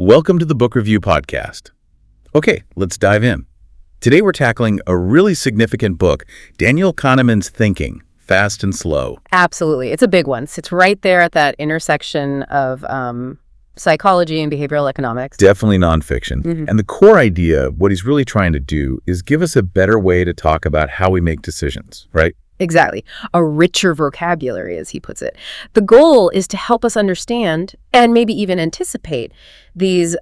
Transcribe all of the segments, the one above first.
Welcome to the Book Review Podcast. Okay, let's dive in. Today we're tackling a really significant book, Daniel Kahneman's Thinking, Fast and Slow. Absolutely. It's a big one. It's right there at that intersection of psychology and behavioral economics. Definitely nonfiction. And the core idea, what he's really trying to do, is give us a better way to talk about how we make decisions, right? Exactly. A richer vocabulary, as he puts it. The goal is to help us understand and maybe even anticipate these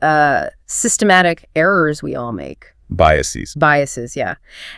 systematic errors we all make. Biases, yeah.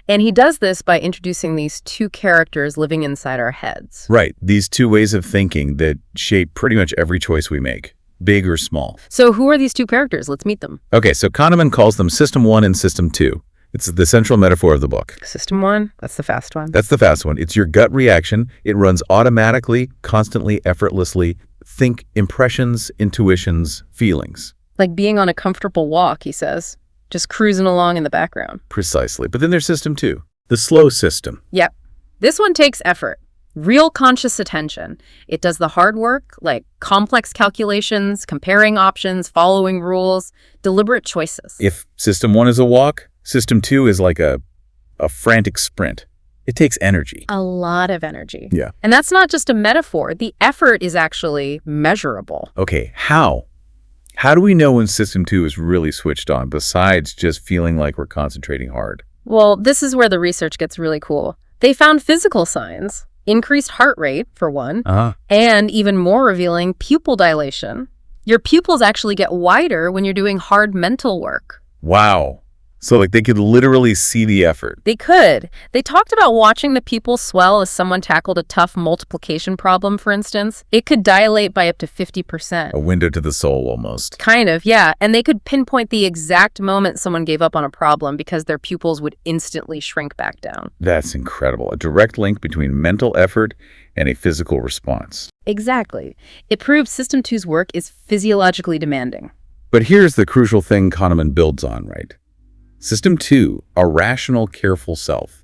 And he does this by introducing these two characters living inside our heads. Right. These two ways of thinking that shape pretty much every choice we make, big or small. So who are these two characters? Let's meet them. Okay, so Kahneman calls them System 1 and System 2. It's the central metaphor of the book. System 1, that's the fast one. That's the fast one. It's your gut reaction. It runs automatically, constantly, effortlessly. Think impressions, intuitions, feelings. Like being on a comfortable walk, he says. Just cruising along in the background. Precisely. But then there's System 2, the slow system. Yep. This one takes effort. Real conscious attention. It does the hard work, like complex calculations, comparing options, following rules, deliberate choices. If System 1 is a walk, System 2 is like a frantic sprint. It takes energy. A lot of energy. Yeah. And that's not just a metaphor. The effort is actually measurable. Okay, how? How do we know when System 2 is really switched on, besides just feeling like we're concentrating hard? Well, this is where the research gets really cool. They found physical signs, increased heart rate, for one, and even more revealing, pupil dilation. Your pupils actually get wider when you're doing hard mental work. Wow. So like they could literally see the effort. They could. They talked about watching the pupils swell as someone tackled a tough multiplication problem, for instance. It could dilate by up to 50%. A window to the soul, almost. Kind of, yeah. And they could pinpoint the exact moment someone gave up on a problem because their pupils would instantly shrink back down. That's incredible. A direct link between mental effort and a physical response. Exactly. It proves System 2's work is physiologically demanding. But here's the crucial thing Kahneman builds on, right? System 2, a rational, careful self.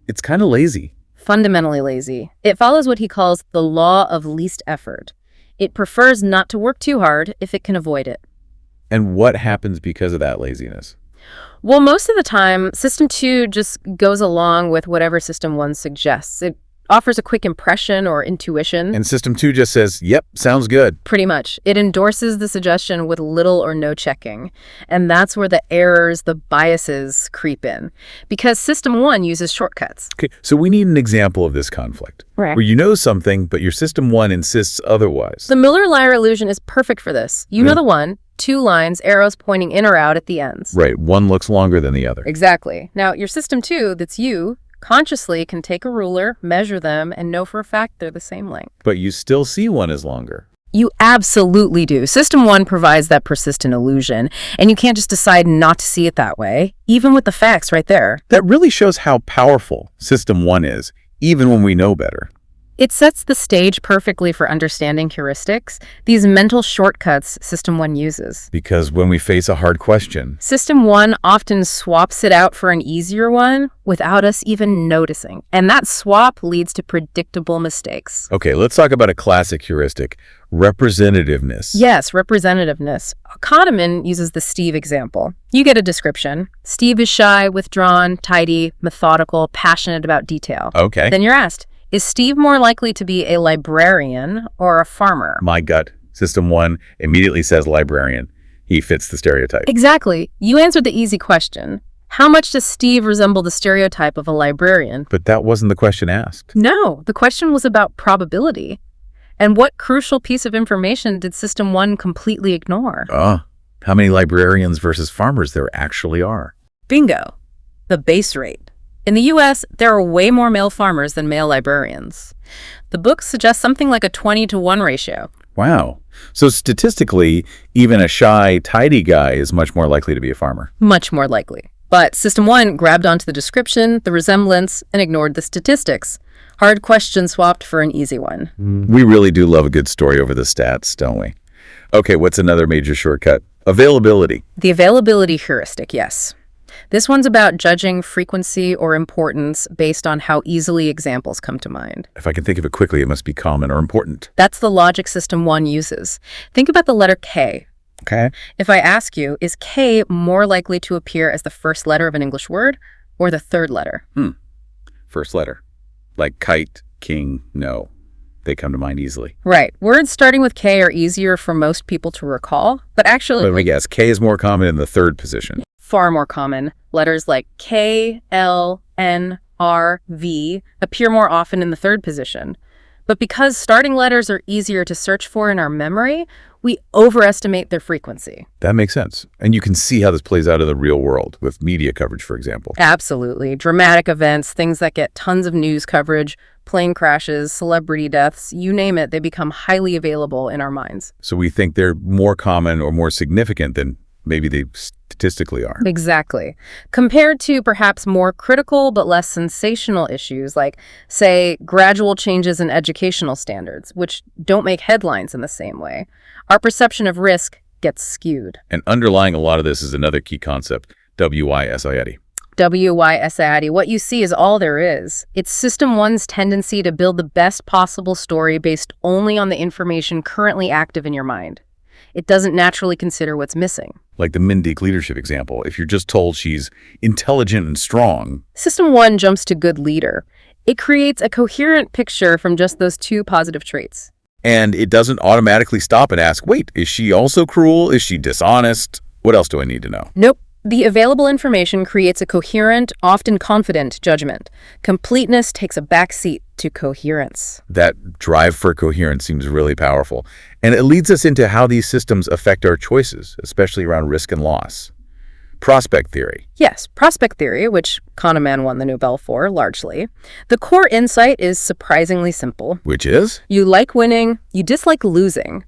It's kind of lazy. Fundamentally lazy. It follows what he calls the law of least effort. It prefers not to work too hard if it can avoid it. And what happens because of that laziness? Well, most of the time, System 2 just goes along with whatever System 1 suggests. It offers a quick impression or intuition. And System 2 just says, yep, sounds good. Pretty much. It endorses the suggestion with little or no checking. And that's where the errors, the biases creep in. Because System 1 uses shortcuts. Okay, so we need an example of this conflict. Right. Where you know something, but your System 1 insists otherwise. The Miller-Lire illusion is perfect for this. You know the one, 2 lines, arrows pointing in or out at the ends. Right, one looks longer than the other. Exactly. Now, your System 2, that's you, consciously can take a ruler, measure them, and know for a fact they're the same length. But you still see one as longer. You absolutely do. System 1 provides that persistent illusion, and you can't just decide not to see it that way, even with the facts right there. That really shows how powerful System 1 is, even when we know better. It sets the stage perfectly for understanding heuristics, these mental shortcuts System 1 uses. Because when we face a hard question, System 1 often swaps it out for an easier one without us even noticing. And that swap leads to predictable mistakes. Okay, let's talk about a classic heuristic, representativeness. Yes, representativeness. Kahneman uses the Steve example. You get a description. Steve is shy, withdrawn, tidy, methodical, passionate about detail. Okay. Then you're asked, is Steve more likely to be a librarian or a farmer? My gut, System 1 immediately says librarian. He fits the stereotype. Exactly. You answered the easy question. How much does Steve resemble the stereotype of a librarian? But that wasn't the question asked. No, the question was about probability. And what crucial piece of information did System 1 completely ignore? How many librarians versus farmers there actually are? Bingo. The base rate. In the U.S., there are way more male farmers than male librarians. The book suggests something like a 20-to-1 ratio. Wow. So statistically, even a shy, tidy guy is much more likely to be a farmer. Much more likely. But System 1 grabbed onto the description, the resemblance, and ignored the statistics. Hard question swapped for an easy one. We really do love a good story over the stats, don't we? Okay, what's another major shortcut? Availability. The availability heuristic, yes. This one's about judging frequency or importance based on how easily examples come to mind. If I can think of it quickly, it must be common or important. That's the logic System 1 uses. Think about the letter K. Okay. If I ask you, is K more likely to appear as the first letter of an English word or the third letter? First letter. Like kite, king, no. They come to mind easily. Right. Words starting with K are easier for most people to recall, but actually Let me guess. K is more common in the third position. far more common. Letters like K, L, N, R, V appear more often in the third position. But because starting letters are easier to search for in our memory, we overestimate their frequency. That makes sense. And you can see how this plays out in the real world with media coverage, for example. Absolutely. Dramatic events, things that get tons of news coverage, plane crashes, celebrity deaths, you name it, they become highly available in our minds. So we think they're more common or more significant than maybe they statistically are. Exactly. Compared to perhaps more critical but less sensational issues like, say, gradual changes in educational standards, which don't make headlines in the same way, our perception of risk gets skewed. And underlying a lot of this is another key concept, WISID. WISID, what you see is all there is. It's System 1's tendency to build the best possible story based only on the information currently active in your mind. It doesn't naturally consider what's missing. Like the Mindic leadership example, if you're just told she's intelligent and strong. System 1 jumps to good leader. It creates a coherent picture from just those two positive traits. And it doesn't automatically stop and ask, wait, is she also cruel? Is she dishonest? What else do I need to know? Nope. The available information creates a coherent, often confident judgment. Completeness takes a backseat to coherence. That drive for coherence seems really powerful. And it leads us into how these systems affect our choices, especially around risk and loss. Prospect theory. Yes, prospect theory, which Kahneman won the Nobel for, largely. The core insight is surprisingly simple. Which is? You like winning, you dislike losing.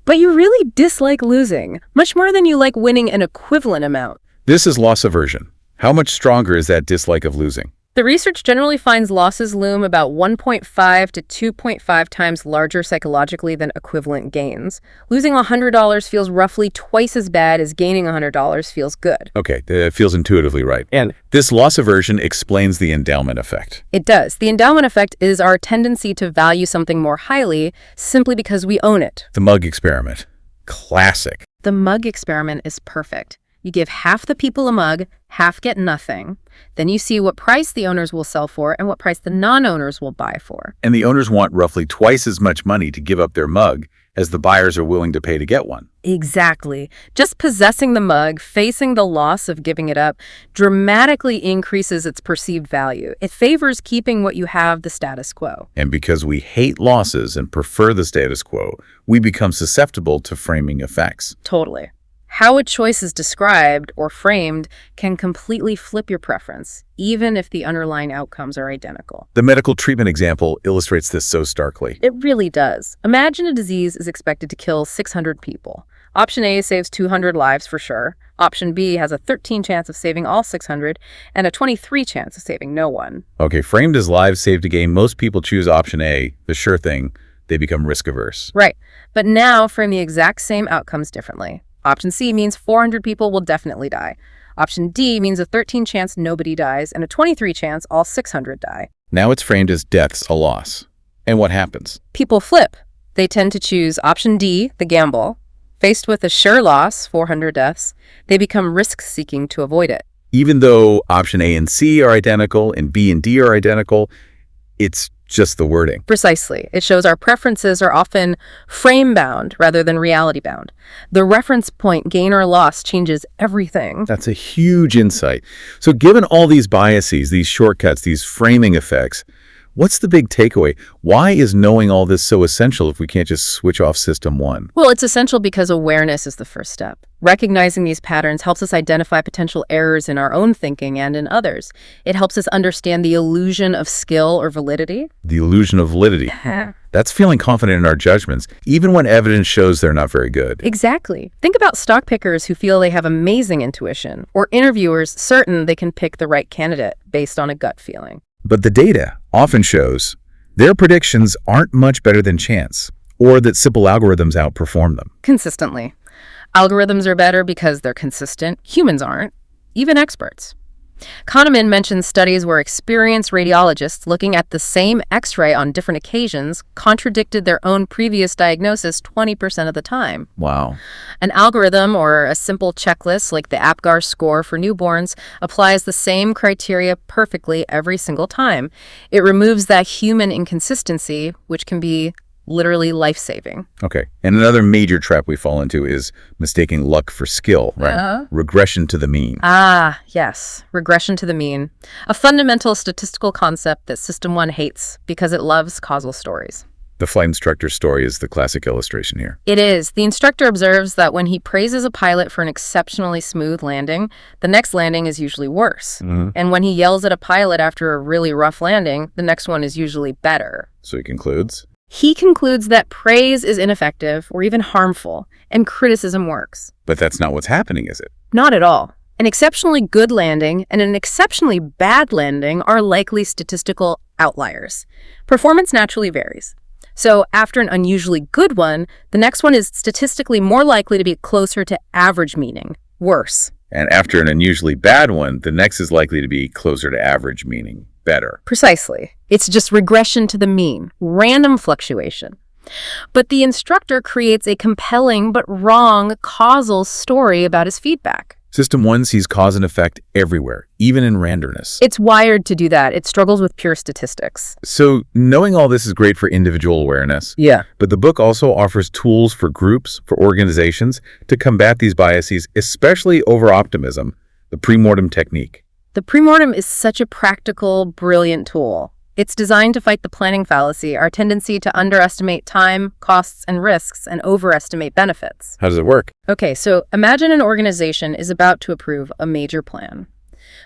But you really dislike losing, much more than you like winning an equivalent amount. This is loss aversion. How much stronger is that dislike of losing? The research generally finds losses loom about 1.5 to 2.5 times larger psychologically than equivalent gains. Losing $100 feels roughly twice as bad as gaining $100 feels good. Okay, it feels intuitively right. And this loss aversion explains the endowment effect. It does. The endowment effect is our tendency to value something more highly simply because we own it. The mug experiment. Classic. The mug experiment is perfect. You give half the people a mug, half get nothing. Then you see what price the owners will sell for and what price the non-owners will buy for. And the owners want roughly twice as much money to give up their mug as the buyers are willing to pay to get one. Exactly. Just possessing the mug, facing the loss of giving it up, dramatically increases its perceived value. It favors keeping what you have the status quo. And because we hate losses and prefer the status quo, we become susceptible to framing effects. Totally. How a choice is described or framed can completely flip your preference, even if the underlying outcomes are identical. The medical treatment example illustrates this so starkly. It really does. Imagine a disease is expected to kill 600 people. Option A saves 200 lives for sure. Option B has a 13 chance of saving all 600 and a 23 chance of saving no one. Okay, framed as lives saved a game, most people choose option A, the sure thing. They become risk averse. Right. But now frame the exact same outcomes differently. Option C means 400 people will definitely die. Option D means a 13 chance nobody dies and a 23 chance all 600 die. Now it's framed as deaths, a loss. And what happens? People flip. They tend to choose option D, the gamble. Faced with a sure loss, 400 deaths, they become risk-seeking to avoid it. Even though option A and C are identical and B and D are identical, it's just the wording. Precisely. It shows our preferences are often frame-bound rather than reality-bound. The reference point, gain or loss, changes everything. That's a huge insight. So given all these biases, these shortcuts, these framing effects, what's the big takeaway? Why is knowing all this so essential if we can't just switch off system one? Well, it's essential because awareness is the first step. Recognizing these patterns helps us identify potential errors in our own thinking and in others. It helps us understand the illusion of skill or validity. The illusion of validity. That's feeling confident in our judgments, even when evidence shows they're not very good. Exactly. Think about stock pickers who feel they have amazing intuition, or interviewers certain they can pick the right candidate based on a gut feeling. But the data often shows their predictions aren't much better than chance, or that simple algorithms outperform them. Consistently. Algorithms are better because they're consistent. Humans aren't, even experts. Kahneman mentions studies where experienced radiologists looking at the same X-ray on different occasions contradicted their own previous diagnosis 20% of the time. Wow. An algorithm or a simple checklist like the APGAR score for newborns applies the same criteria perfectly every single time. It removes that human inconsistency, which can be literally life-saving. Okay. And another major trap we fall into is mistaking luck for skill, right? Regression to the mean. Ah, yes. Regression to the mean. A fundamental statistical concept that System 1 hates because it loves causal stories. The flight instructor's story is the classic illustration here. It is. The instructor observes that when he praises a pilot for an exceptionally smooth landing, the next landing is usually worse. And when he yells at a pilot after a really rough landing, the next one is usually better. So he concludes? He concludes that praise is ineffective or even harmful, and criticism works. But that's not what's happening, is it? Not at all. An exceptionally good landing and an exceptionally bad landing are likely statistical outliers. Performance naturally varies. So after an unusually good one, the next one is statistically more likely to be closer to average, meaning worse. And after an unusually bad one, the next is likely to be closer to average, meaning better. Precisely. It's just regression to the mean, random fluctuation. But the instructor creates a compelling but wrong causal story about his feedback. System 1 sees cause and effect everywhere, even in randomness. It's wired to do that. It struggles with pure statistics. So knowing all this is great for individual awareness. Yeah. But the book also offers tools for groups, for organizations, to combat these biases, especially over-optimism, the premortem technique. The premortem is such a practical, brilliant tool. It's designed to fight the planning fallacy, our tendency to underestimate time, costs, and risks, and overestimate benefits. How does it work? Okay, so imagine an organization is about to approve a major plan.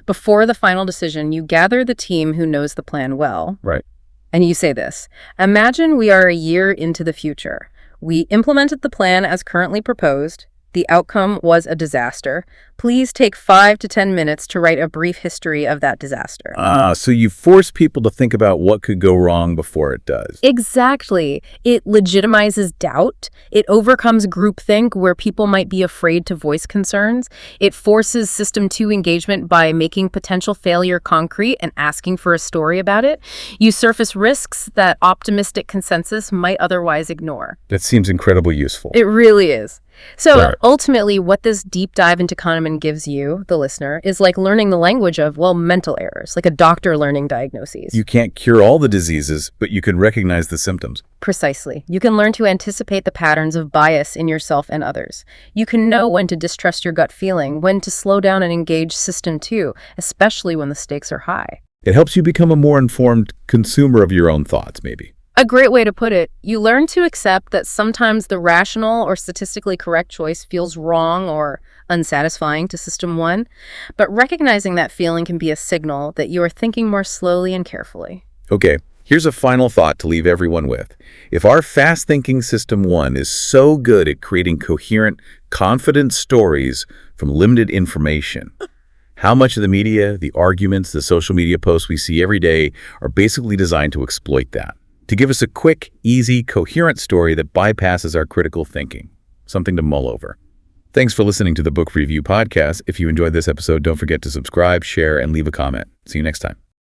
Before the final decision, you gather the team who knows the plan well. Right. And you say this: imagine we are a year into the future. We implemented the plan as currently proposed. The outcome was a disaster. Please take 5 to 10 minutes to write a brief history of that disaster. So you force people to think about what could go wrong before it does. Exactly. It legitimizes doubt. It overcomes groupthink where people might be afraid to voice concerns. It forces System 2 engagement by making potential failure concrete and asking for a story about it. You surface risks that optimistic consensus might otherwise ignore. That seems incredibly useful. It really is. So Right. ultimately, what this deep dive into Kahneman gives you, the listener, is like learning the language of, well, mental errors, like a doctor learning diagnoses. You can't cure all the diseases, but you can recognize the symptoms. Precisely. You can learn to anticipate the patterns of bias in yourself and others. You can know when to distrust your gut feeling, when to slow down and engage System 2, especially when the stakes are high. It helps you become a more informed consumer of your own thoughts, maybe. A great way to put it, you learn to accept that sometimes the rational or statistically correct choice feels wrong or unsatisfying to System 1, but recognizing that feeling can be a signal that you are thinking more slowly and carefully. Okay, here's a final thought to leave everyone with. If our fast-thinking System 1 is so good at creating coherent, confident stories from limited information, how much of the media, the arguments, the social media posts we see every day are basically designed to exploit that? To give us a quick, easy, coherent story that bypasses our critical thinking. Something to mull over. Thanks for listening to the Book Review Podcast. If you enjoyed this episode, don't forget to subscribe, share, and leave a comment. See you next time.